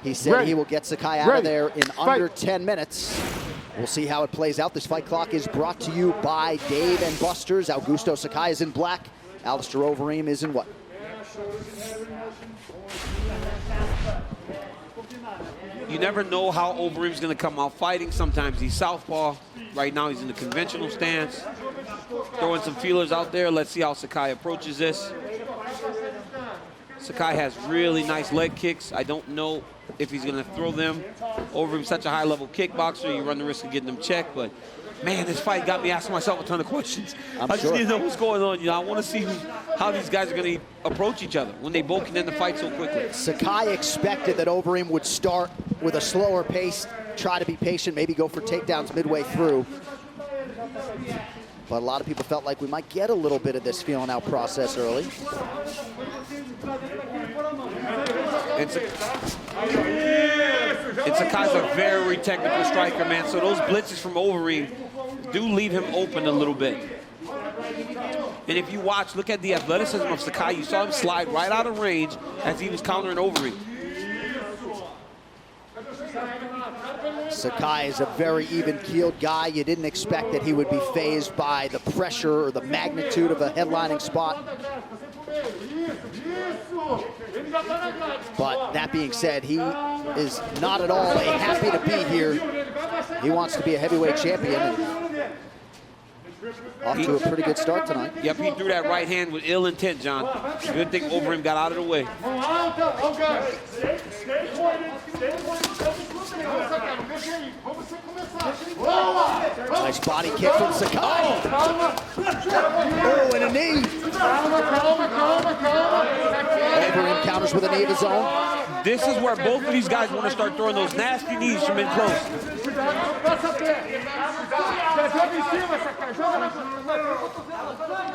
He said he will get Sakai out of there in under 10 minutes. We'll see how it plays out. This fight clock is brought to you by Dave & Buster's. Augusto Sakai is in black. Alistair Overeem is in white. You never know how Overeem's going to come out fighting. Sometimes he's southpaw. Right now he's in the conventional stance. Throwing some feelers out there. Let's see how Sakai approaches this. Sakai has really nice leg kicks. I don't know if he's going to throw them. Overeem's such a high-level kickboxer, you run the risk of getting them checked. But, man, this fight got me asking myself a ton of questions. I just need to know what's going on. You know, I want to see how these guys are going to approach each other when they both can end the fight so quickly. Sakai expected that Overeem would start with a slower pace, try to be patient, maybe go for takedowns midway through. But a lot of people felt like we might get a little bit of this feeling out process early. And Sakai's a very technical striker, man. So those blitzes from Overeem do leave him open a little bit. And if you watch, look at the athleticism of Sakai. You saw him slide right out of range as he was countering Overeem. Sakai is a very even-keeled guy. You didn't expect that he would be fazed by the pressure or the magnitude of a headlining spot. But that being said, he is not at all happy to be here. He wants to be a heavyweight champion. And off to a pretty good start tonight. Yep, he threw that right hand with ill intent, John. Good thing Overeem got out of the way. Nice body kick from Sakai. Oh, and a knee. Overeem counters with a knee of his own. This is where both of these guys want to start throwing those nasty knees from in close.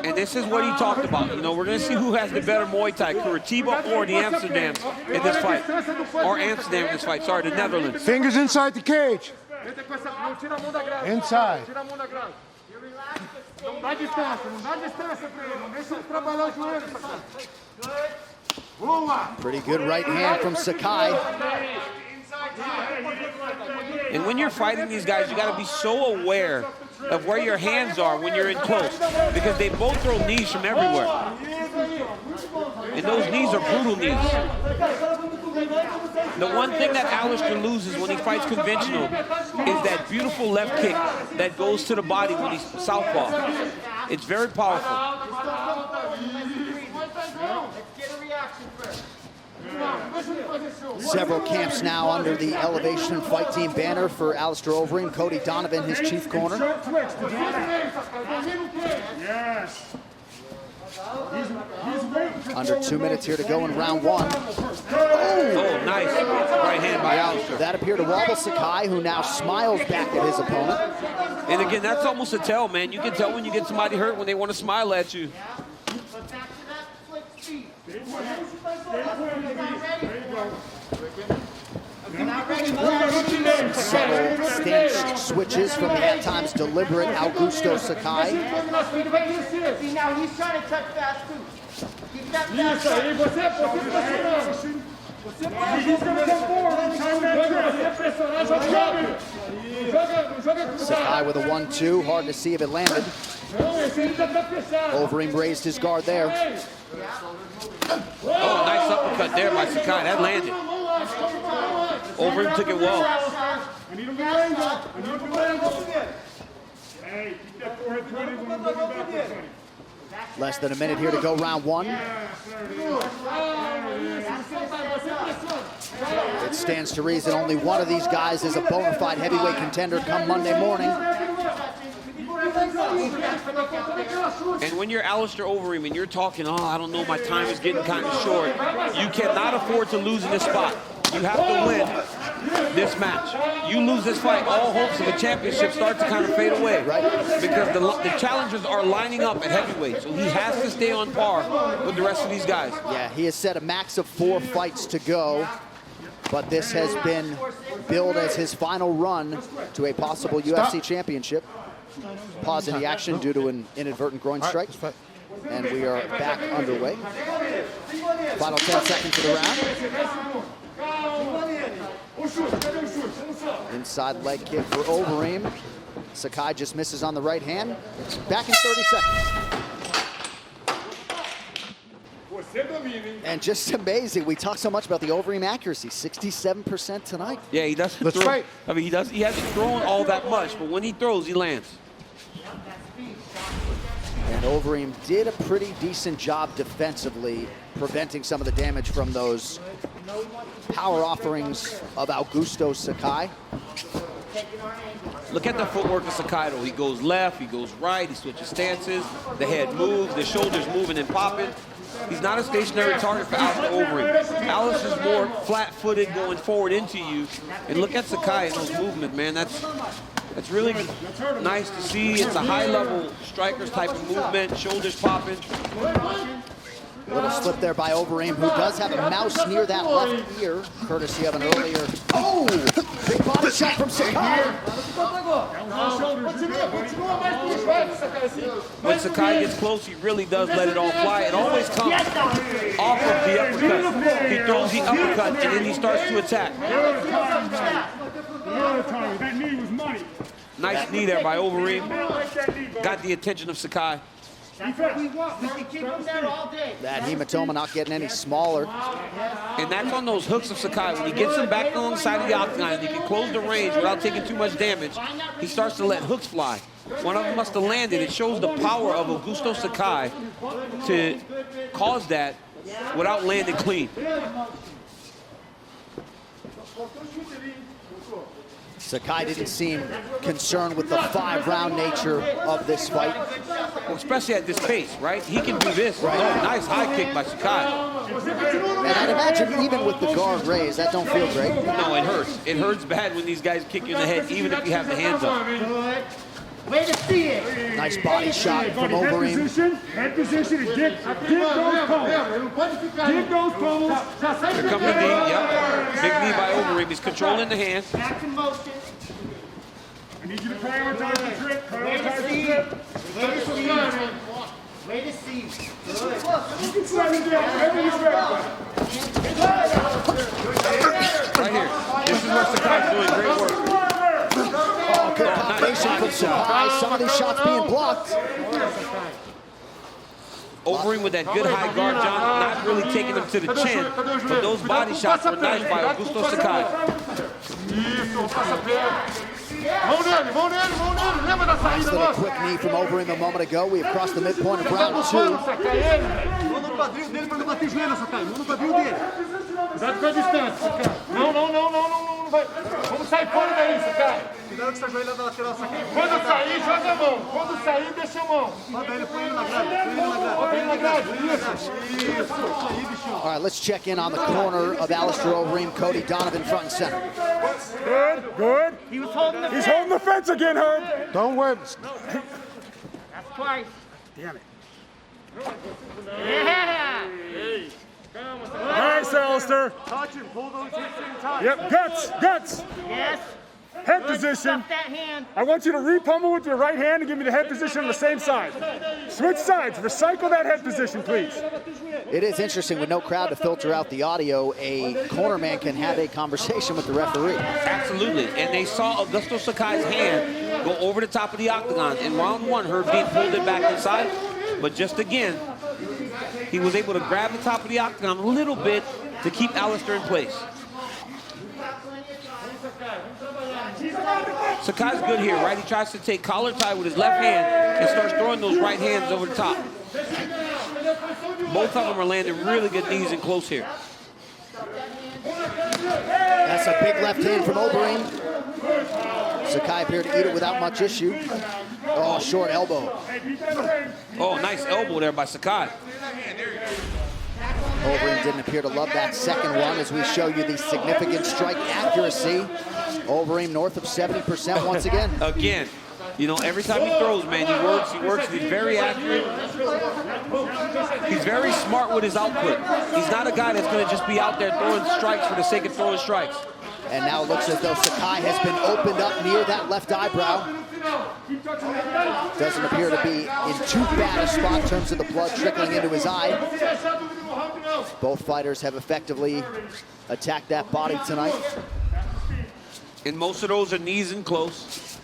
And this is what he talked about. You know, we're going to see who has the better Muay Thai, Curitiba or the Amsterdam in this fight. Or Amsterdam in this fight, sorry, the Netherlands. Fingers inside the cage. Inside. Pretty good right hand from Sakai. And when you're fighting these guys, you got to be so aware of where your hands are when you're in close, because they both throw knees from everywhere. And those knees are brutal knees. The one thing that Alistair loses when he fights conventional is that beautiful left kick that goes to the body when he's southpaw. It's very powerful. Several camps now under the Elevation Fight Team banner for Alistair Overeem. Cody Donovan, his chief corner. Under 2 minutes here to go in round one. Oh, nice right hand by Alistair. That appeared to wobble Sakai, who now smiles back at his opponent. And again, that's almost a tell, man. You can tell when you get somebody hurt when they want to smile at you. Several staged switches from the at times deliberate Augusto Sakai. See, now he's trying to touch fast too. Keep that Sakai with a 1-2, hard to see if it landed. Overeem raised his guard there. Oh, nice uppercut there by Sakai. That landed. Overeem took it well. Less than a minute here to go round one. It stands to reason only one of these guys is a bona fide heavyweight contender come Monday morning. And when you're Alistair Overeem and you're talking, oh, I don't know, my time is getting kind of short, you cannot afford to lose in this spot. You have to win this match. You lose this fight, all hopes of a championship start to kind of fade away, right? Because the challengers are lining up at heavyweight, so he has to stay on par with the rest of these guys. Yeah, he has set a max of 4 fights to go, but this has been billed as his final run to a possible UFC championship. Pause in the action due to an inadvertent groin strike. And we are back underway. Final 10 seconds of the round. Inside leg kick for Overeem. Sakai just misses on the right hand. Back in 30 seconds. And just amazing. We talk so much about the Overeem accuracy, 67% tonight. Yeah, he doesn't That's throw. right. I mean, he hasn't thrown all that much, but when he throws, he lands. And Overeem did a pretty decent job defensively, preventing some of the damage from those power offerings of Augusto Sakai. Look at the footwork of Sakai, though. He goes left, he goes right, he switches stances, the head moves, the shoulders moving and popping. He's not a stationary target for Alistair Overeem. Alice is more flat-footed going forward into you. And look at Sakai and those movements, man. That's really nice to see. It's a high-level strikers type of movement, shoulders popping. Little slip there by Overeem, who does have a mouse near that left ear, courtesy of an earlier. Oh! Big body shot from Sakai. When Sakai gets close, he really does let it all fly. It always comes off of the uppercut. He throws the uppercut, and then he starts to attack. That knee was money. Nice knee there by Overeem. Got the attention of Sakai. We can keep him there all day. That hematoma not getting any smaller. And that's on those hooks of Sakai. When he gets him back alongside of the octagon, he can close the range without taking too much damage. He starts to let hooks fly. One of them must have landed. It shows the power of Augusto Sakai to cause that without landing clean. Sakai didn't seem concerned with the 5-round nature of this fight. Well, especially at this pace, right? He can do this. Right. Oh, nice high kick by Sakai. And I'd imagine even with the guard raised, that don't feel great. No, it hurts. It hurts bad when these guys kick you in the head, even if you have the hands up. Good. Way to see it. Nice body shot from Overeem. Head position, and dig those poles. Dig those poles. Here comes the knee, yep. Big knee by Overeem. He's controlling the hand. Back in motion. I need you to prioritize the grip. Way to Prioritize the see. grip. Way to see. Way to see. Good. You can slide it down whenever you're ready. Right here. This is where Sakai's doing great work. Oh, good combination from Sakai. Some of these shots being blocked. Overeem with that good high guard, John, not really taking him to the chin, but those body shots were nice by Augusto Sakai. Nice little quick knee from Overeem a moment ago. We have crossed the midpoint of round 2. Cuidado com a distância, Sakai. Não vai. Vamos sair fora daí, Sakai. Cuidado com essa joelha da lateral, Sakai. Quando sair, joga a mão. Quando sair, deixa a mão. Bota ele, põe ele na grade. Bota ele na grade. Isso. All right, let's check in on the corner of Alistair Overeem. Cody Donovan front and center. Good. He was holding the He's holding the fence again, Herb. Don't win. That's twice. Damn it. Yeah. Nice, Alistair. Touch him. Pull those hips in tight. Yep, guts. Yes. Head Good. position. Stuff that hand. I want you to re-pummel with your right hand and give me the head position on the same side. Switch sides. Recycle that head position, please. It is interesting with no crowd to filter out the audio. A cornerman can have a conversation with the referee. Absolutely, and they saw Augusto Sakai's hand go over the top of the octagon. In round 1, Herb Dean pulled it back inside, but just again, he was able to grab the top of the octagon a little bit to keep Alistair in place. Sakai's good here, right? He tries to take collar tie with his left hand and starts throwing those right hands over the top. Both of them are landing really good knees and close here. That's a big left hand from Overeem. Sakai appeared to eat it without much issue. Oh, short elbow. Oh, nice elbow there by Sakai. Overeem didn't appear to love that second one as we show you the significant strike accuracy. Overeem north of 70% once again. Again, you know, every time he throws, man, he works, he's very accurate. He's very smart with his output. He's not a guy that's gonna just be out there throwing strikes for the sake of throwing strikes. And now it looks as though Sakai has been opened up near that left eyebrow. Doesn't appear to be in too bad a spot in terms of the blood trickling into his eye. Both fighters have effectively attacked that body tonight. And most of those are knees and close.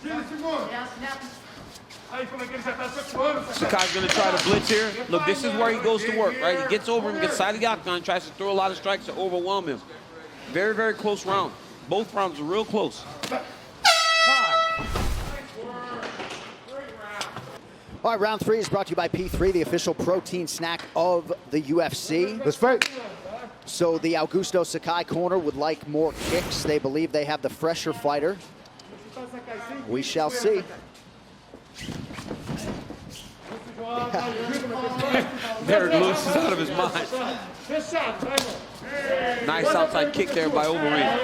Sakai's gonna try to blitz here. Look, this is where he goes to work, right? He gets over him, gets side of the octagon, tries to throw a lot of strikes to overwhelm him. Very, very close round. Both rounds are real close. All right, round 3 is brought to you by P3, the official protein snack of the UFC. Let's fight. So the Augusto Sakai corner would like more kicks. They believe they have the fresher fighter. We shall see. Derek Lewis is out of his mind. Nice outside kick there by Overeem.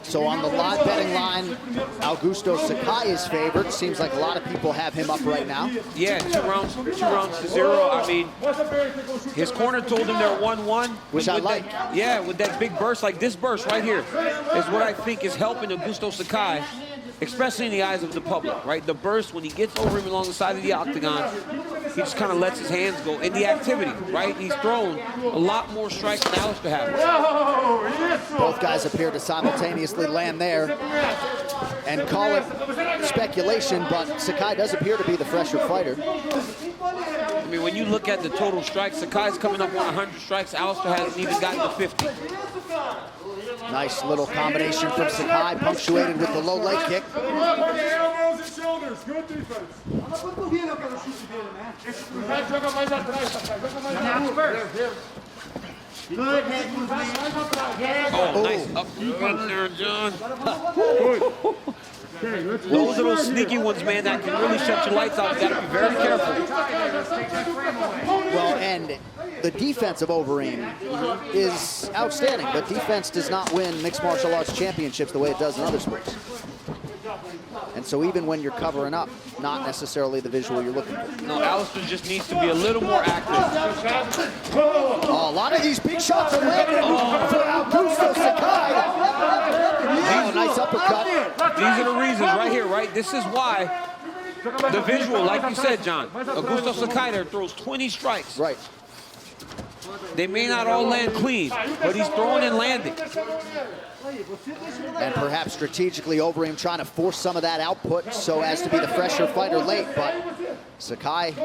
So on the live betting line, Augusto Sakai is favored. Seems like a lot of people have him up right now. Yeah, 2 rounds to 0. I mean, his corner told him they're 1-1. Which I like. Yeah, with that big burst, like this burst right here, is what I think is helping Augusto Sakai, especially in the eyes of the public, right? The burst, when he gets over him along the side of the octagon, he just kind of lets his hands go. And the activity, right? He's thrown a lot more strikes than Alistair has. Both guys appear to simultaneously land there and call it speculation, but Sakai does appear to be the fresher fighter. I mean, when you look at the total strikes, Sakai's coming up on 100 strikes. Alistair hasn't even gotten to 50. Nice little combination from Sakai, punctuated with the low leg kick. Elbows and shoulders. Good defense. Good head movement. Yes. Oh, nice uppercut there, John. Those are those sneaky ones, man, that can really shut your lights off. You gotta be very careful. Well, and the defense of Overeem is outstanding, but defense does not win mixed martial arts championships the way it does in other sports. And so even when you're covering up, not necessarily the visual you're looking for. No, Alistair just needs to be a little more active. Oh, a lot of these big shots are landing for Augusto Sakai. Oh, nice uppercut. These are the reasons right here, right? This is why the visual, like you said, John, Augusto Sakai there throws 20 strikes. Right. They may not all land clean, but he's throwing and landing. And perhaps strategically Overeem trying to force some of that output so as to be the fresher fighter late, but Sakai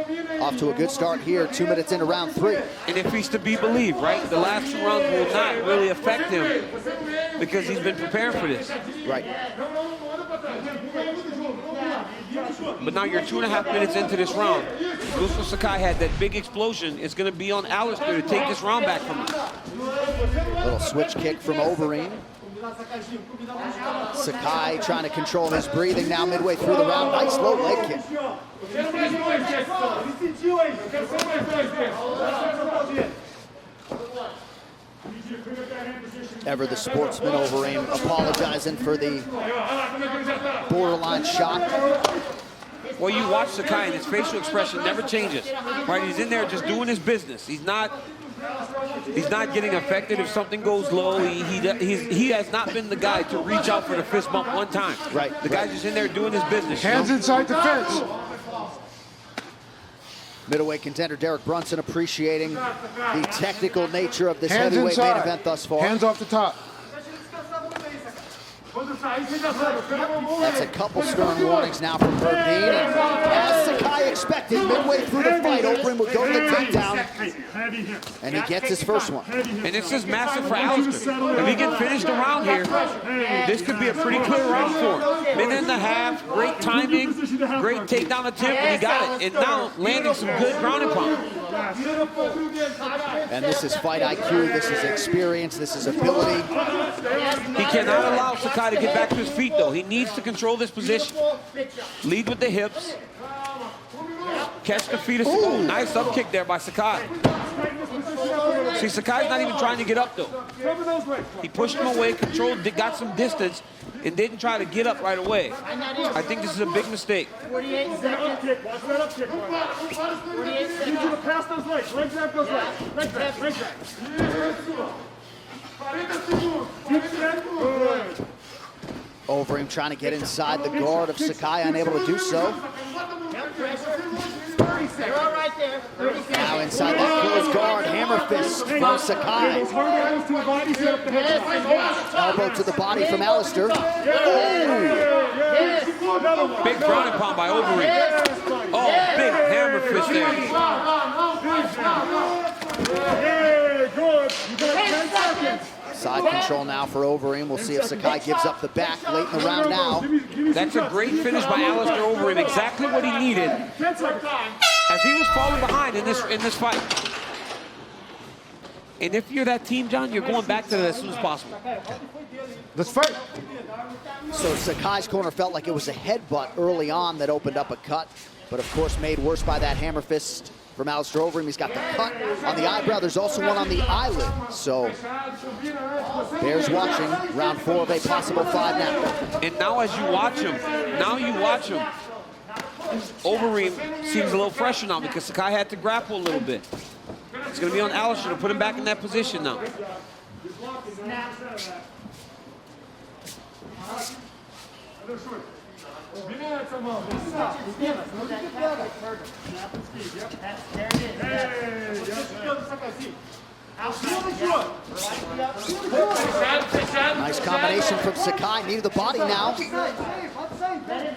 off to a good start here, 2 minutes into round 3. And if he's to be believed, right, the last 2 rounds will not really affect him because he's been preparing for this. Right. But now you're 2.5 minutes into this round. Augusto Sakai had that big explosion. It's going to be on Alistair to take this round back from him. Little switch kick from Overeem. Sakai trying to control his breathing now midway through the round. Nice low leg kick. Ever the sportsman Overeem apologizing for the borderline shot. Well, you watch Sakai and his facial expression never changes, right? He's in there just doing his business. He's not getting affected if something goes low. He has not been the guy to reach out for the fist bump one time. Right. The guy's just in there doing his business. Hands inside the fence. Middleweight contender Derek Brunson appreciating the technical nature of this Hands heavyweight inside. main event thus far. Hands off the top. That's a couple stern warnings now from Verdine. And as Sakai expected, midway through the fight, Overeem would go to the takedown. And he gets his first one. And this is massive for Alistair. If he can finish the round here, this could be a pretty clear round for him. Minute and a half, great timing, great takedown attempt, and he got it. And now landing some good ground and pound. And this is fight IQ, this is experience, this is ability. He cannot allow Sakai to get back to his feet, though. He needs to control this position. Lead with the hips. Catch the feet of Sakai. Oh, nice up kick there by Sakai. See, Sakai's not even trying to get up, though. He pushed him away, controlled, got some distance, and didn't try to get up right away. I think this is a big mistake. 48 seconds. Watch that up kick. 48 seconds. Need you to pass those legs. Leg grab those legs. Leg grab. Leg grab. Overeem trying to get inside the guard of Sakai, unable to do so. You're all right there. 30 seconds. Now inside that closed guard, hammer fist from Sakai. Elbow to the body from Alistair. Oh! Big ground and pound by Overeem. Oh, big hammer fist there. Good. You got 10 seconds. Side control now for Overeem. We'll see if Sakai gives up the back late in the round now. That's a great finish by Alistair Overeem. Exactly what he needed as he was falling behind in this fight. And if you're that team, John, you're going back to that as soon as possible. Let's fight. So Sakai's corner felt like it was a headbutt early on that opened up a cut, but of course made worse by that hammer fist from Alistair Overeem. He's got the cut on the eyebrow. There's also one on the eyelid. So bears watching round 4 of a possible 5 now. And now as you watch him, Overeem seems a little fresher now because Sakai had to grapple a little bit. It's going to be on Alistair to put him back in that position now. Nice combination from Sakai. Knee to the body now.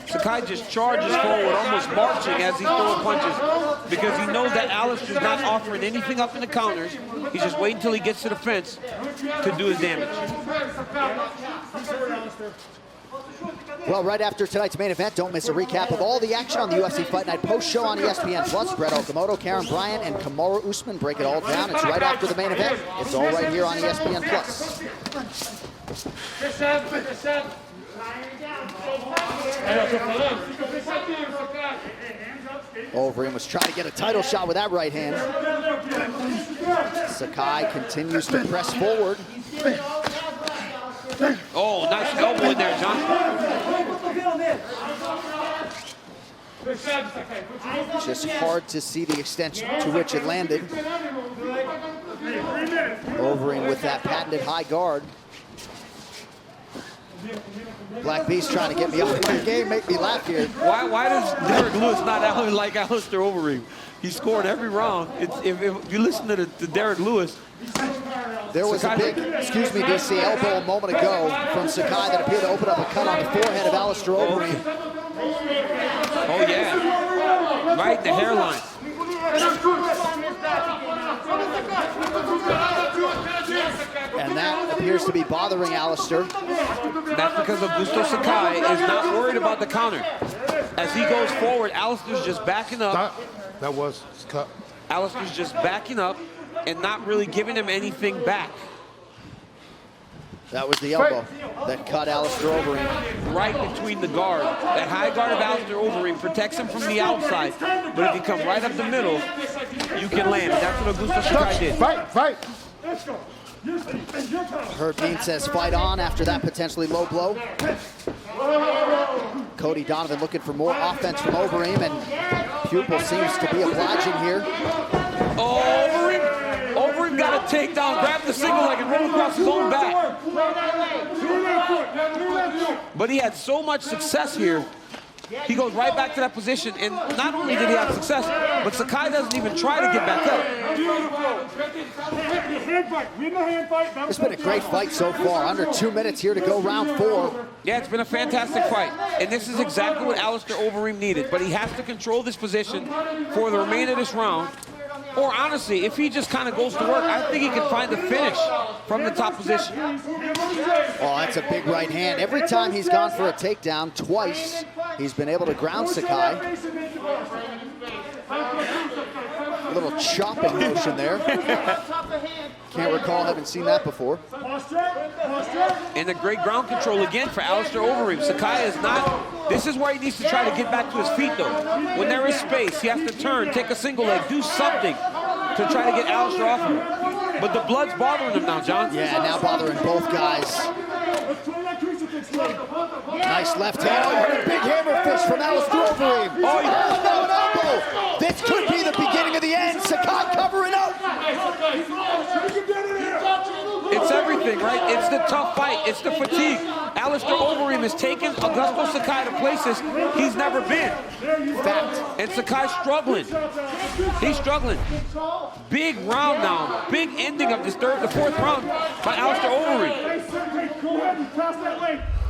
Sakai just charges forward, almost marching as he's throwing punches because he knows that Alistair's not offering anything up in the counters. He's just waiting until he gets to the fence to do his damage. Well, right after tonight's main event, don't miss a recap of all the action on the UFC Fight Night post-show on ESPN+. Brett Okamoto, Karen Bryant, and Kamaru Usman break it all down. It's right after the main event. It's all right here on ESPN+. Overeem was trying to get a title shot with that right hand. Sakai continues to press forward. Oh, nice elbow in there, John. Just hard to see the extent to which it landed. Overeem with that patented high guard. Black Beast trying to get me off my game, make me laugh here. Why does Derek Lewis not like Alistair Overeem? He scored every round. If you listen to Derek Lewis, there was a big, excuse me, DC, elbow a moment ago from Sakai that appeared to open up a cut on the forehead of Alistair Overeem. Oh yeah, right in the hairline. And that appears to be bothering Alistair. That's because Augusto Sakai is not worried about the counter. As he goes forward, Alistair's just backing up. That was cut. Alistair's just backing up and not really giving him anything back. That was the elbow that cut Alistair Overeem. Right between the guard. That high guard of Alistair Overeem protects him from the outside. But if you come right up the middle, you can land. And that's what Augusto Sakai did. Fight. Herb Dean says fight on after that potentially low blow. Cody Donovan looking for more offense from Overeem, and Pupil seems to be obliging here. Oh, Overeem got a takedown, grabbed the single leg and rolled across his own back. But he had so much success here. He goes right back to that position, and not only did he have success, but Sakai doesn't even try to get back up. It's been a great fight so far. Under 2 minutes here to go round 4. Yeah, it's been a fantastic fight. And this is exactly what Alistair Overeem needed. But he has to control this position for the remainder of this round. Or honestly, if he just kind of goes to work, I think he can find the finish from the top position. Oh, that's a big right hand. Every time he's gone for a takedown, twice, he's been able to ground Sakai. A little chopping motion there. Can't recall having seen that before. And the great ground control again for Alistair Overeem. Sakai is not, this is where he needs to try to get back to his feet though. When there is space, he has to turn, take a single leg, do something to try to get Alistair off of him. But the blood's bothering him now, John. Yeah, now bothering both guys. Nice left hand. Oh, a big hammer fist from Alistair Overeem. Oh, no, an elbow. This could be the beginning of the end. Sakai covering up. It's everything. thing, right? It's the tough fight. It's the fatigue. Alistair Overeem has taken Augusto Sakai to places he's never been. Fact. And Sakai's struggling. He's struggling. Big round now. Big ending of the fourth round by Alistair Overeem.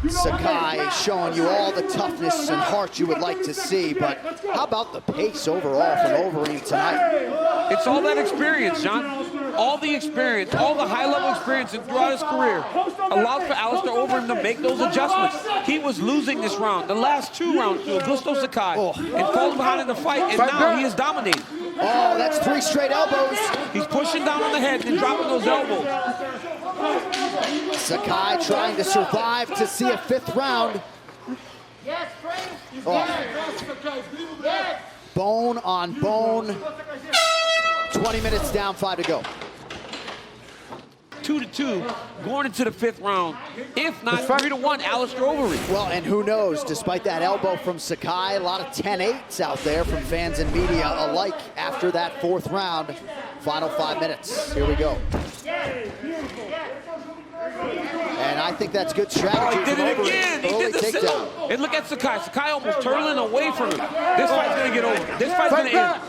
Sakai showing you all the toughness and heart you would like to see, but how about the pace overall from Overeem tonight? It's all that experience, John. All the experience, all the high-level experience throughout his career allowed for Alistair Overeem to make those adjustments. He was losing this round, the last 2 rounds to Augusto Sakai, and falls behind in the fight, and now he is dominating. Oh, that's 3 straight elbows. He's pushing down on the head and dropping those elbows. Sakai trying to survive to see a 5th round. Yes, Frank. Oh. Yes. Bone on bone. 20 minutes down, 5 to go. 2-2, going into the 5th round. If not 3-1, Alistair Overeem. Well, and who knows, despite that elbow from Sakai, a lot of 10-8s out there from fans and media alike after that 4th round. Final 5 minutes. Here we go. And I think that's good strategy. Oh, he did it again. He did the takedown. And look at Sakai. Sakai almost turtling away from him. This fight's going to get over. This fight's going to end.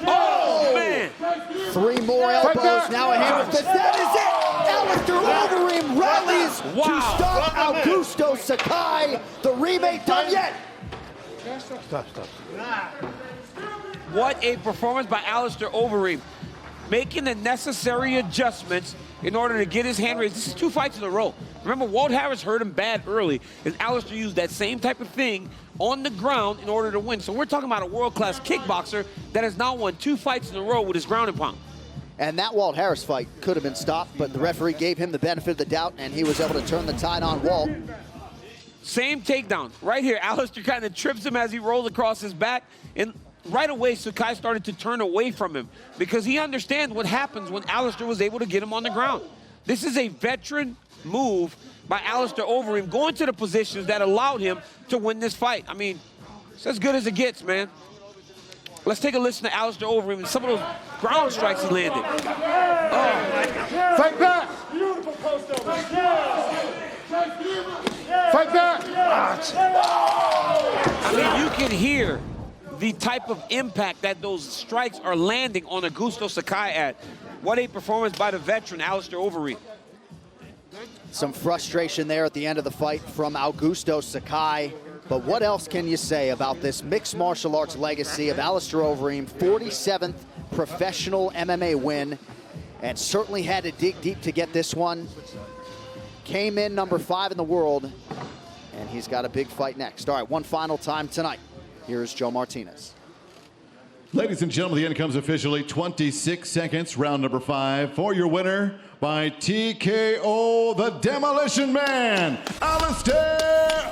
Oh, man. 3 more elbows. Now a hammer fist. That is it. Alistair Overeem rallies to stop Augusto Sakai. The Reem ain't done yet. Stop. What a performance by Alistair Overeem. Making the necessary adjustments in order to get his hand raised. This is 2 fights in a row. Remember, Walt Harris hurt him bad early, and Alistair used that same type of thing on the ground in order to win. So we're talking about a world-class kickboxer that has now won 2 fights in a row with his ground and pound. And that Walt Harris fight could have been stopped, but the referee gave him the benefit of the doubt, and he was able to turn the tide on Walt. Same takedown. Right here, Alistair kind of trips him as he rolls across his back, and right away, Sakai started to turn away from him because he understands what happens when Alistair was able to get him on the ground. This is a veteran move by Alistair Overeem, going to the positions that allowed him to win this fight. I mean, it's as good as it gets, man. Let's take a listen to Alistair Overeem and some of those ground strikes he landed. Oh. Fight back. Beautiful post over. Fight back. I mean, you can hear the type of impact that those strikes are landing on Augusto Sakai at. What a performance by the veteran, Alistair Overeem. Some frustration there at the end of the fight from Augusto Sakai. But what else can you say about this mixed martial arts legacy of Alistair Overeem, 47th professional MMA win, and certainly had to dig deep to get this one. Came in number 5 in the world, and he's got a big fight next. All right, one final time tonight. Here's Joe Martinez. Ladies and gentlemen, the end comes officially 26 seconds, round number 5. For your winner by TKO, the Demolition Man, Alistair